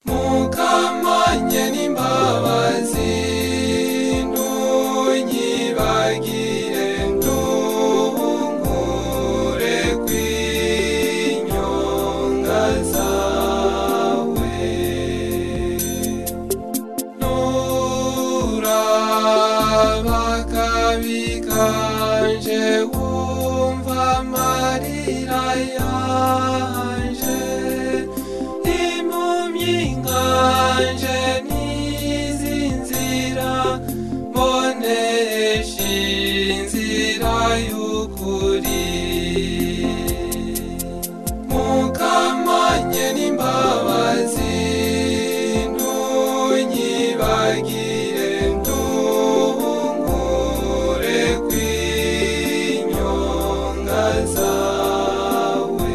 mukamanye n'imbabazi ntunyibagire ntunkure kw'inyonga zawe nturaba akabi kanje wumva amarira yanje impumyi nkanje n'izi nzira mbonesha inzira y'ukuri mukamanye n'imbabazi ntunyibagire ntunkure kw'inyonga zawe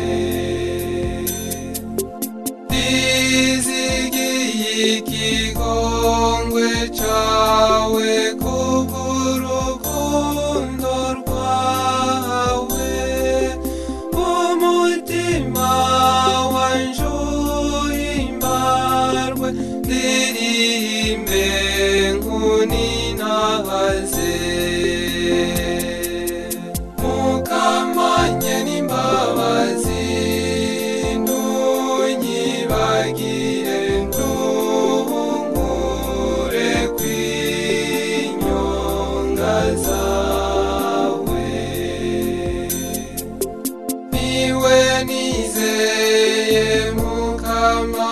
ndizigiye ikigongwe cawe kubw'urukundo rwawe umutima wanje uhimbarwe ndirimbe nkuninahaze mukamanye n'imbabazi ntunyibagire ntunkure kw'inyonga zawe niwe nizeye mukama